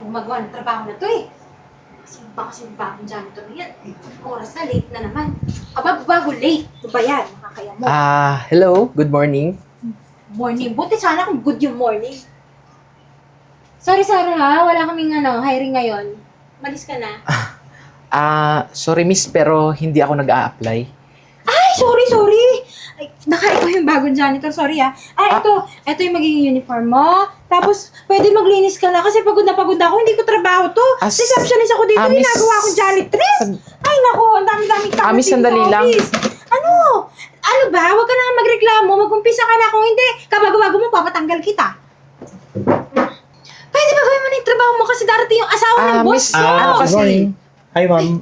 gumagawa ng trabaho na to eh. Kasi baka kasi bagong janitor na yan. Oras na, late na naman. Aba, bago late. Ano ba yan? Nakakaya mo. Hello, good morning. Morning. Buti sana kung good yung morning. Sorry, Sarah ha. Wala kaming hiring ngayon. Malis ka na. Sorry miss, pero hindi ako nag-a-apply. Ay, sorry. Ay, ikaw yung bagong janitor. Sorry ha. Ito yung magiging uniform mo. Tapos, pwede maglinis ka na kasi pagod na ako. Hindi ko trabaho to. Receptionist ako dito. miss, Ginagawa akong janitress. Ay, naku. Ang dami-dami tao miss, sandali lang. Ano? Ano ba? Huwag ka na magreklamo. Mag-umpisa ka na. Kung hindi, kabago-bago mo, papatanggal kita. Pwede ba gawin mo na yung trabaho mo kasi darating yung asawa ng boss miss, mo? kasi... Hi, ma'am.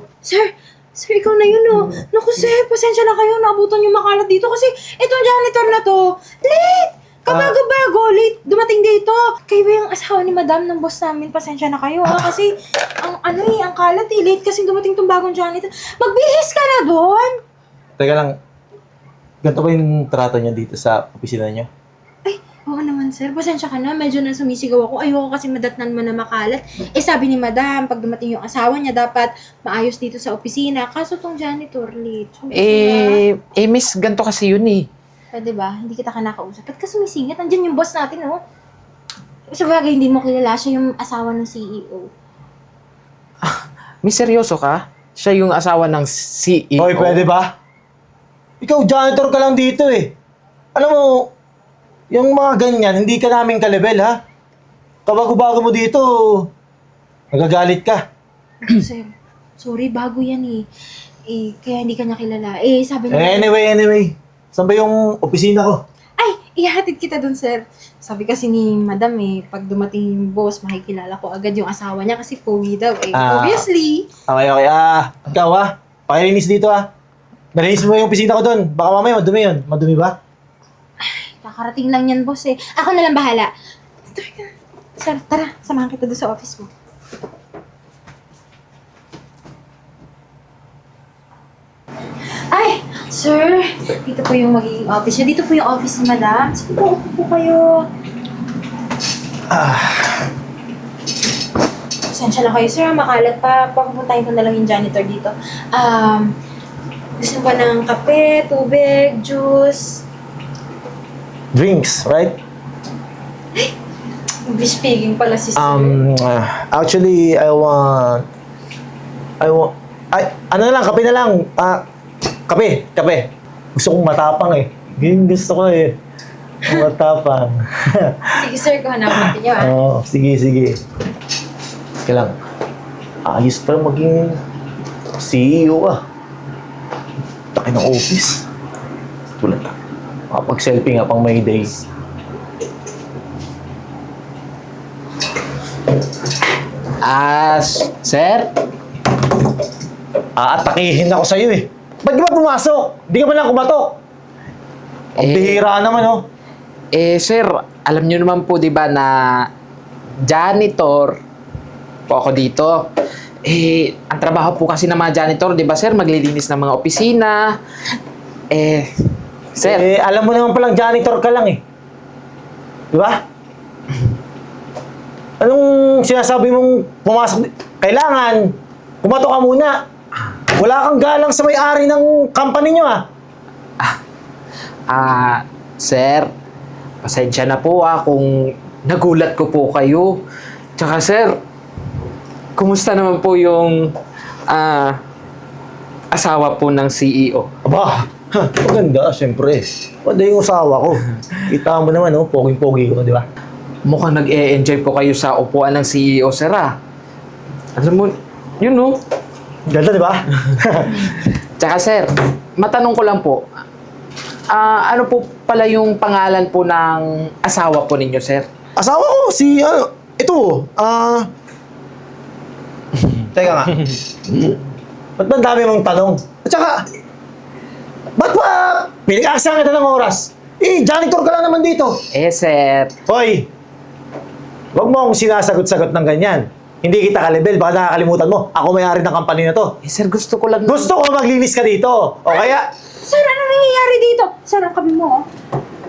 Sir, ikaw na yun oh. Naku sir, pasensya na kayo. Naabutan yung makalat dito kasi itong janitor na to, late! Kabago-bago, late dumating dito. Kayo ba yung asawa ni madam ng boss namin? Pasensya na kayo ha. Kasi ang kalat eh. Late kasi dumating tong bagong janitor. Magbihis ka na doon! Teka lang. Ganito ba yung trato niya dito sa opisina niya? Ay, oo naman sir. Pasensya ka na. Medyo na sumisigaw ako. Ayoko kasi madatnan mo na makalat. Sabi ni madam, pag dumating yung asawa niya, dapat maayos dito sa opisina. Kaso tong janitor late. So, miss, ganito kasi yun eh. pwede ba? Hindi kita kinakausap. Ba't ka sumisingit? Nandiyan yung boss natin, oh. Sa bagay, hindi mo kilala. Siya yung asawa ng CEO. Miss, seryoso ka? Siya yung asawa ng CEO. Hoy, pwede ba? Ikaw, janitor ka lang dito eh. Alam mo, yung mga ganyan, hindi ka namin ka-level, ha? Kabago-bago mo dito, nagagalit ka. Sir, sorry, bago yan eh. Kaya hindi ka niya kilala. Sabi niya... Anyway. Saan ba yung opisina ko? Ay, ihatid kita dun, sir. Sabi kasi ni madam pag dumating yung boss, makikilala ko agad yung asawa niya kasi pogi daw Obviously. Okay. Ikaw pakilinis dito Nalinis mo yung opisina ko doon. Baka mamaya madumi yun. Madumi ba? Kakarating lang yan, boss Ako na lang bahala. Sir, tara. Samahan kita doon sa office mo. Ay, sir. Dito po yung magiging office niya. Dito po yung office ni madam. Sige po, upo po kayo. Pasensya na kayo, sir. Makalat pa. Papuntahin ko na lang yung janitor dito. Gusto ba ng kape, tubig, juice? Drinks, right? English speaking pala si sir. Actually, ano na lang, kape na lang. Kape. Gusto kong matapang eh. Ganyan gusto ko eh. Matapang. Sige sir, kung hanapin natin nyo Oo, sige. Teka lang. Ayos pa maging CEO Taki ng office. Tulad ka. Makapag-selfie nga pang May Day. Sir? Aatakihin ako sa'yo eh. Ba't di ba pumasok? Di ka man lang kumatok. Ang bihira naman Sir, alam niyo naman po 'di ba na janitor po ako dito. Ang trabaho po kasi ng mga janitor, 'di ba sir, maglilinis ng mga opisina. Sir, alam mo naman palang janitor ka lang eh. Di ba? Anong sinasabi mong pumasok? Kailangan, kumatok ka muna. Wala kang galang sa may-ari ng company nyo sir, pasensya na po kung nagulat ko po kayo. Tsaka sir, kumusta naman po yung asawa po ng CEO? Aba, maganda, siyempre. Pwede yung asawa ko. Kita mo naman, poging-pogi ko, di ba? Mukhang nag-e-enjoy po kayo sa upuan ng CEO, sir Alam mo, yun Ganda, di ba? Tsaka sir, matanong ko lang po, ano po pala yung pangalan po ng asawa po ninyo, sir? Asawa ko, Teka nga. Ba't ba ang dami mong tanong? At saka, ba't ba pinag-aasahan kita ng oras? Janitor ka lang naman dito. Sir. Hoy! Huwag mo akong sinasagot-sagot ng ganyan. Hindi kita ka-level, baka nakakalimutan mo. Ako may-ari ng company na to. Sir, gusto ko lang... Gusto ko maglinis ka dito. O kaya... Sir, ano nangyayari dito? Sir, ang kabi mo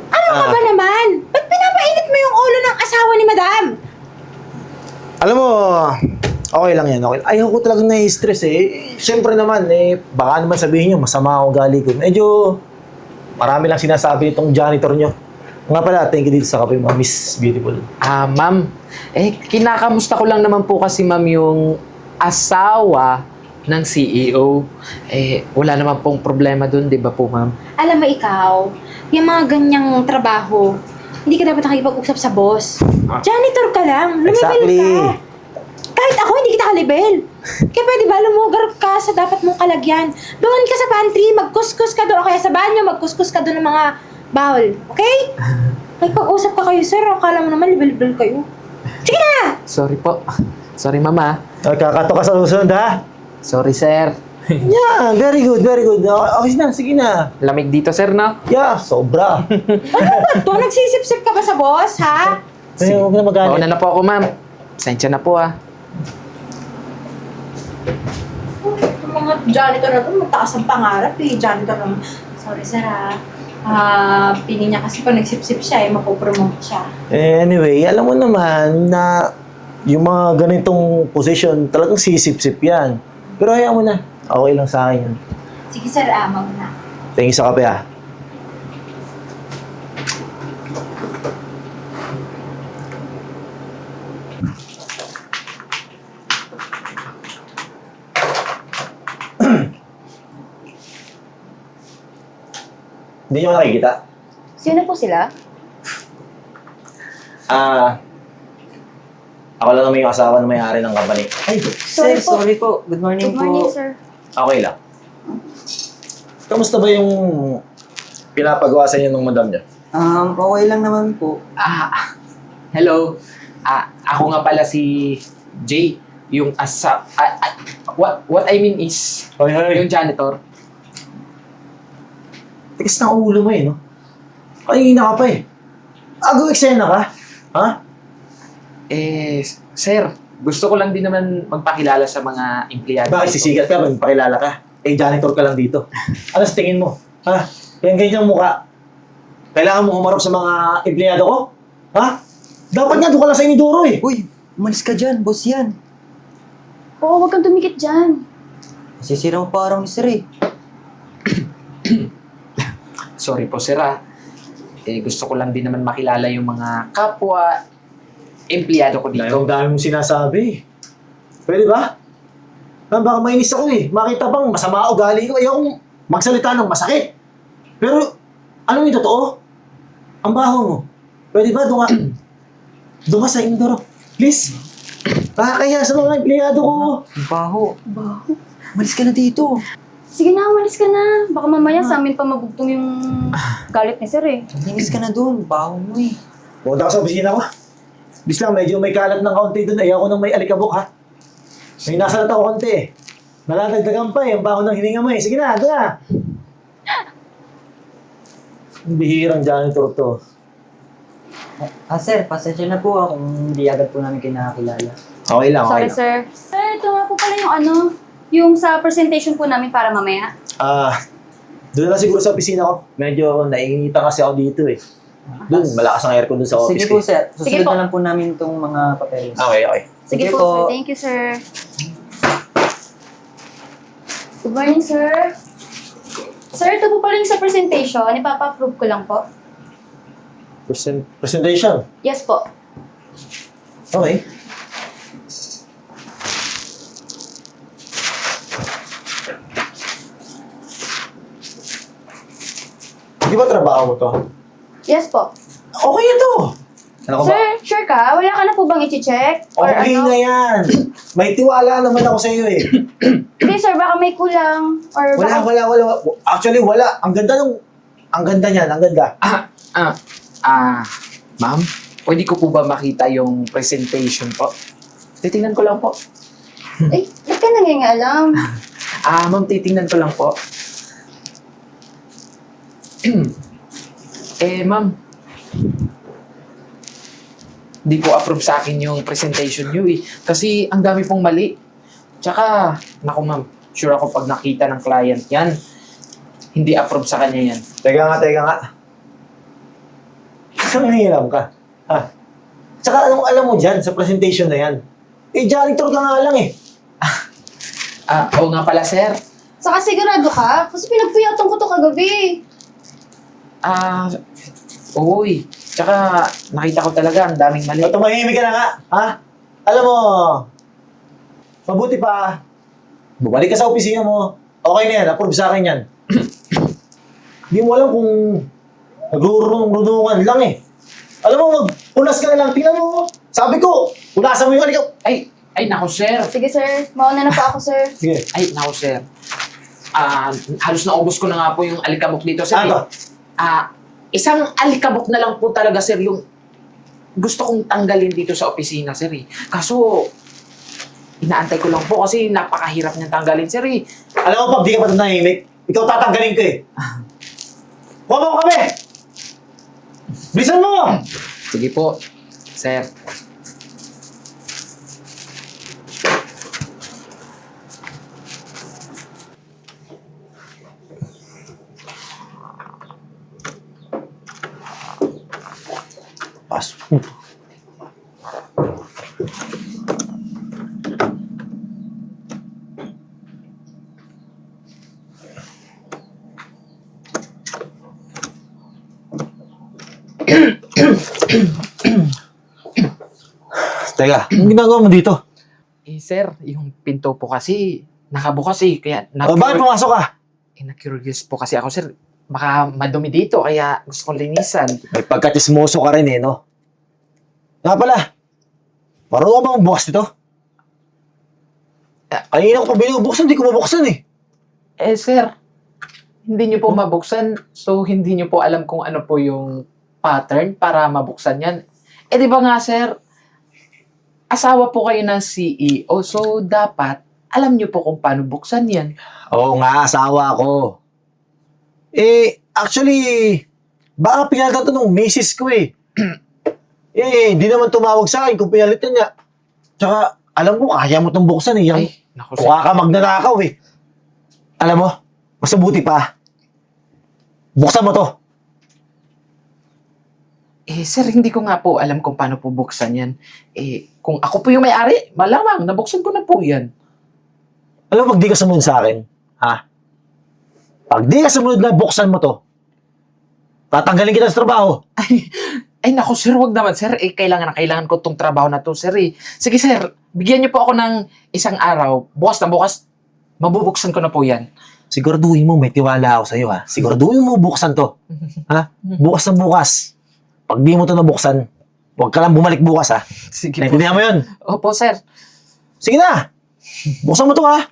Ano ka ba naman? Ba't pinapainit mo yung ulo ng asawa ni madam? Alam mo, okay lang yan. Okay. Ayaw ko talagang nai-stress eh. Siyempre naman, baka naman sabihin nyo, masama ako ugali ko. Medyo, marami lang sinasabi itong janitor nyo. Nga pala, thank you dito sa kape mo, Miss Beautiful. Ma'am, kinakamusta ko lang naman po kasi ma'am yung asawa ng CEO. Wala naman pong problema dun, di ba po ma'am? Alam mo ikaw, yung mga ganyang trabaho, hindi ka dapat nakikipag-usap sa boss. Janitor ka lang, lumibel Exactly. ka. Kahit ako, hindi kita kalibel. Kaya pwede ba lumugar ka sa dapat mong kalagyan? Doon ka sa pantry, magkuskus ka doon. O kaya sa banyo, magkuskus ka doon ng mga bawal. Okay? May pag-usap ka kayo, sir. Akala mo naman, libel-libel kayo. Sige na! Sorry po. Sorry mama. Kakato ka sa susunod, ha? Sorry sir. Yeah, very good, very good. Okay na, sige na. Lamig dito sir, no? Yeah, sobra. Ano ba to? Nagsisip-sip ka ba sa boss, ha? Ay, huwag na magalit. Mauna na po ako ma'am. Pasensya na po Yung mga janitor na to, mataas ang pangarap eh. Janitor naman. Sorry, sir ha. Pili niya kasi pag nagsip-sip siya, mapopromote siya. Anyway, alam mo naman na yung mga ganitong position, talagang sisip-sip yan. Pero hayaan mo na. Okay lang sa akin yan. Sige, sir, mauna. Thank you sa kape, ha? Hindi nyo nakikita? Sino po sila? Ako lang naman yung asawa ng may-ari ng company. Ay, Sorry Sir, po. sorry po. Good morning, Good morning, po. sir. okay lang. Kamusta ba yung pinapagawa sa inyo ng madam niya? Okay lang naman po. Hello. Ako nga pala si Jay. Yung what I mean is, Hoy, yung janitor. Tigas ng ulo mo no? Kanina ka pa Agaw eksena ka? Ha? Sir, gusto ko lang din naman magpakilala sa mga empleyado. Bakit sisigat ka? Magpakilala ka? Janitor ka lang dito. Ano sa tingin mo? Ha? Yan ganyang mukha. Kailangan mo humarap sa mga empleyado ko? Ha? Dapat nga doon ka lang sa inidoro Uy, umalis ka dyan. Boss yan. Oo, huwag kang dumikit dyan. Masisira mo parang ni Sir eh. Sorry po, sir gusto ko lang din naman makilala yung mga kapwa empleyado ko dito. Ang dami mong sinasabi. Pwede ba? Baka mainis ako Makita bang masama ugali ko. Ayokong magsalita ng masakit. Pero, ano yung totoo? Ang baho mo. Pwede ba? Doon ka sa indoor. Please. Nakakaya sa mga empleyado ko. Ang baho. Baho? Umalis ka na dito. Sige na, umalis ka na. Baka mamaya sa amin pa mabugtong yung galit ni sir eh. Linis ka na doon. Baho mo eh. Punta ka sa opisina ko. Bis lang, medyo may kalat ng kaunti doon. Ayaw ko nang may alikabok, ha? May nasalat ako konti Naladagdagan pa Ang baho ng hininga mo Sige na, doon na. Ang bihirang janitor to. Sir, pasensya na po kung hindi agad po namin kinakilala. Okay lang, Sorry, sir. Sir, ito nga po pala yung yung sa presentation po namin para mamaya. Doon na siguro sa opisina ko. Medyo naiingitan kasi ako dito Doon, malakas ang aircon doon sa office. Sige po, sir. Sige Susunod po. na lang po namin itong mga papeles. Okay, okay. Sige Sige po, po. sir. Thank you, sir. Good morning, sir. Sir, ito po pala yung sa presentation. Ipapa-approve ko lang po. Presentation. Yes po. Okay. Di ba trabaho mo to? Yes po. Okay ito. Ano ka ba? Sir, sure ka? Wala ka na po bang i-check? Or Okay ano? na yan. May tiwala naman ako sa iyo Hindi, sir. Baka may kulang. Or baka... Wala. Actually, wala. Ang ganda niyan. Ang ganda. Ma'am, pwede ko po ba makita yung presentation po? Titingnan ko lang po. Eh, ba't ka nangingalam? Ma'am, titingnan ko lang po. Ma'am, di po approve sa akin yung presentation nyo Kasi ang dami pong mali. Tsaka, naku ma'am, sure ako pag nakita ng client yan, hindi approve sa kanya yan. Teka nga. Saan nangiram ka? Ha? Tsaka anong alam mo dyan sa presentation na yan? janitor ka nga lang eh. Oo nga pala, sir. Saka sigurado ka? Kasi pinagpuyatan ko to kagabi. Uy. Tsaka, nakita ko talaga ang daming mali. O tumahimik ka na nga, ha? Alam mo, mabuti pa, bumalik ka sa opisina mo. Okay na yan, approve sa akin yan. Hindi mo alam kung nagrurunong-runungan lang eh. Alam mo, magpunas ka na lang. Tingnan mo. Sabi ko, punasan mo yung alikaw. Ay, naku, sir. Sige sir, mauna na po ako sir. Sige. Ay, naku, sir. Halos naubos ko na nga po yung alikabok dito, sir. Ano? Isang alikabok na lang po talaga, sir, yung gusto kong tanggalin dito sa opisina, sir. Kaso, inaantay ko lang po kasi napakahirap niyang tanggalin, sir. Alam mo, pag di ka pa nanahimik, ikaw tatanggalin ko eh. Huwag mo kami! Bilisan mo! Sige po, sir. Pasok. Teka, anong ginagawa mo dito? Sir, yung pinto po kasi nakabukas kaya Bakit pumasok ka? na-curious po kasi ako, sir. Baka madumi dito, kaya gusto kong linisan. May pagkatismoso ka rin eh, no? Nga pala, marunong ka bang bukas nito? Kanina ko pa binubuksan, hindi ko mabuksan eh. Sir, hindi niyo po mabuksan, so hindi niyo po alam kung ano po yung pattern para mabuksan yan. Di ba nga, sir, asawa po kayo ng CEO, so dapat alam niyo po kung paano buksan yan. Oo nga, asawa ko. Actually, baka pinalitan to ng misis ko eh. Hindi naman tumawag sa akin kung pinalitan niya. Tsaka, alam ko, kaya mo itong buksan eh. Yung, Naku, kung ka magnanakaw eh. Alam mo, mas mabuti pa. Buksan mo to. Sir, hindi ko nga po alam kung paano po buksan yan. Kung ako po yung may-ari, malamang, nabuksan ko na po yan. Alam mo, pag di ka sumunod sa akin, ha? Pag di ka sumunod na buksan mo to, tatanggalin kita sa trabaho. Ay, naku, sir, wag naman, sir. Kailangan na kailangan ko tong trabaho na to, sir. Sige, sir, bigyan niyo po ako ng isang araw. Bukas na bukas, mabubuksan ko na po yan. Siguraduhin mo, may tiwala ako sa'yo, ha? Siguraduhin mo buksan to. Ha? Bukas na bukas. Pag di mo to nabuksan, huwag ka lang bumalik bukas, ha? Sige po. Naintindihan mo yun? Opo, sir. Sige na! Buksan mo to, ha?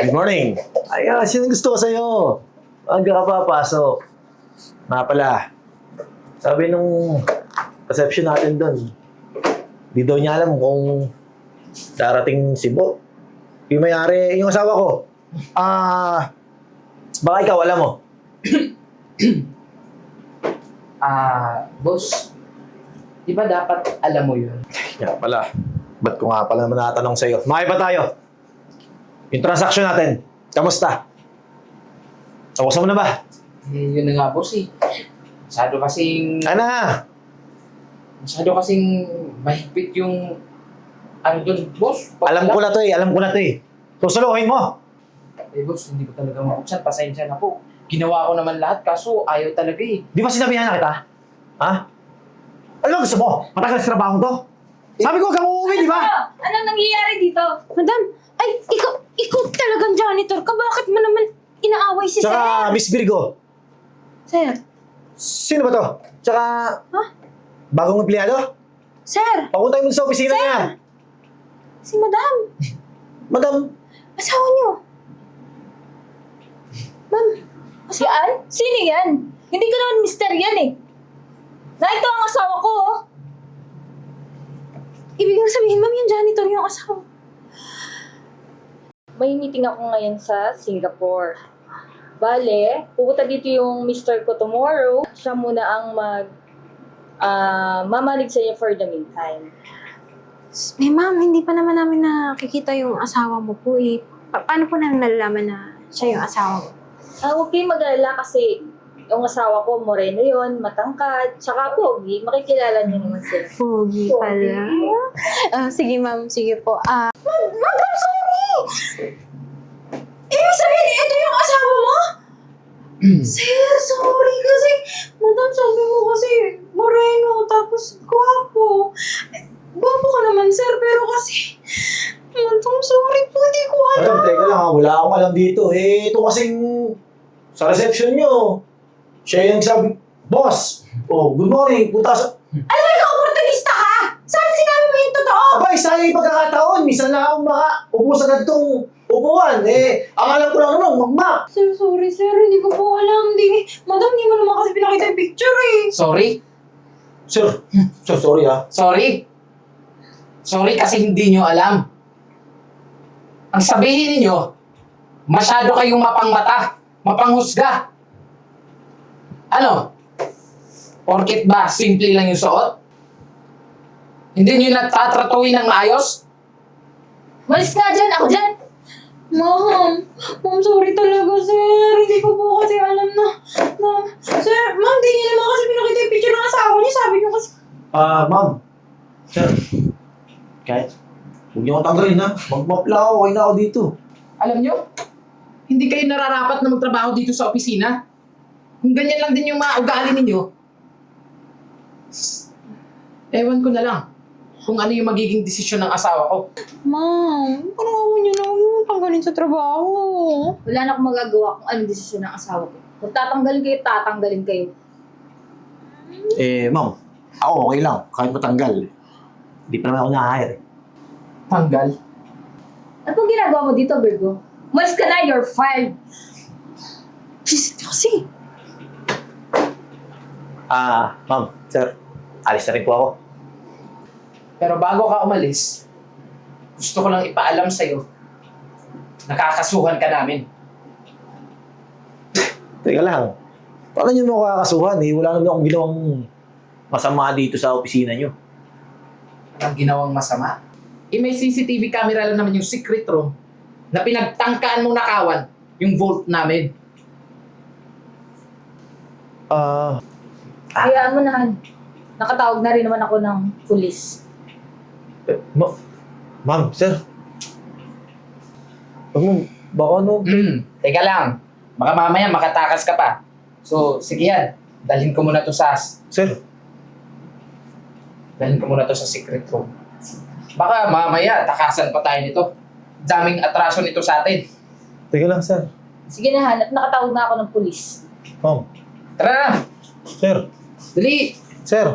Good morning. Ay, sino gusto ko sa'yo? Aga ka papasok. Nga pala, sabi nung reception natin doon, di daw niya alam kung darating si Bo. Yung may-ari, yung asawa ko. Baka ikaw, alam mo. Boss, di ba dapat alam mo yun? Nga pala. Ba't ko nga pala naman natanong sa'yo? Makaiba tayo. Yung transaction natin, kamusta? Tapos mo na ba? Yun na nga, boss Masyado kasing mahigpit yung ano dun, boss. Alam ko na to eh. Susuluhin mo. Boss, hindi ko talaga mabuksan. Pasensya na po. Ginawa ko naman lahat, kaso ayaw talaga Di ba sinabihan na kita? Ha? Ano ba gusto mo? Matagal sa trabaho to? Sabi ko, huwag kang uuwi, di ba? Anong nangyayari dito? Madam, ay, ikaw talagang janitor ka. Bakit mo naman inaaway si Tsaka, Sir? Miss Virgo, Sir? sino ba to? Tsaka, bagong empleyado? Sir? Pakuntay mo sa opisina niya. Si Madam. Madam, Asawa niyo. Ma'am, Yan? Sino yan? Hindi ko naman mister yan eh. Ito ang asawa ko oh. ibig mong sabihin, ma'am, yung janitor yung asawa. May meeting ako ngayon sa Singapore. Bale, pupunta dito yung mister ko tomorrow. Siya muna ang mamalig sa'yo for the meantime. Ma'am, hindi pa naman namin nakikita yung asawa mo po eh. Paano po namin nalalaman na siya yung asawa mo. Huwag kayong mag-alala kasi yung asawa ko, moreno yon, matangkad, tsaka pogi. Makikilala niyo naman siya. Pogi pala. Sige ma'am, sige po. Madam, sorry! Ibig sabihin, ito yung asawa mo? Sir, sorry kasi, madam, sabi mo kasi moreno, tapos gwapo. Gwapo ka naman, sir, pero kasi, madam, sorry po, di ko alam. Madam, teka lang ha, wala akong alam dito. Ito kasing sa reception nyo. Siya yung sabi, boss, good morning, punta sa... Alam mo, oportunista ka! Saan sinabi mo yung totoo? Abay, sa yung pagkakataon, minsan na akong makaupo sa ganitong upuan. Ang alam ko lang naman, magmap. Sir, sorry, sir, hindi ko po alam. Madam, hindi mo naman kasi pinakita yung picture eh. Sorry? Sir, sorry ha. Sorry? Sorry kasi hindi nyo alam. Ang sabihin ninyo, masyado kayong mapangmata, mapanghusga. Ano? Porket ba simple lang yung suot? Hindi nyo natatratuhin ng maayos? Malis nga dyan! Ako dyan! Ma'am, sorry talaga, sir. Hindi ko po kasi alam na sir, ma'am, di niyo naman kasi pinakita yung picture ng asawa niya. Sabi niyo kasi, Ma'am. Sir, kahit huwag niyo akong tanggalin ha. Magmap lang ako, okay na ako dito. Alam nyo, hindi kayo nararapat na magtrabaho dito sa opisina. Kung ganyan lang din yung mga ugali ninyo, ewan ko na lang kung ano yung magiging desisyon ng asawa ko. ma'am, parang ako niyo na huwag mo tanggalin sa trabaho. Wala na akong magagawa kung anong desisyon ng asawa ko. Kung tatanggalin kayo, tatanggalin kayo. Ma'am, ako okay lang. Kahit matanggal. Hindi pa naman ako na-hire. Tanggal. Ano pong ginagawa mo dito, Virgo? Umalis ka na, you're fired! Jeez, kasi. Ma'am, sir, alis na rin po ako. Pero bago ka umalis, gusto ko lang ipaalam sa'yo, nakakasuhan ka namin. Teka lang. Paano niyo mo kakasuhan eh? Wala naman akong ginawang masama dito sa opisina niyo. Ang ginawang masama. May CCTV camera lang naman yung secret room na pinagtangkaan mong nakawan yung vault namin. Hayaan mo na, Han. Nakatawag na rin naman ako ng pulis. Ma'am, sir. Ma'am, baka ano? Teka lang. Baka mamaya makatakas ka pa. So, sige yan. Dalhin ko muna to sa... Sir, Dalhin ko muna to sa secret room. Baka mamaya takasan pa tayo nito. Daming atraso nito sa atin. teka lang, sir. Sige na, Han. At nakatawag na ako ng pulis. Ma'am, Tara na! sir, Dali! sir.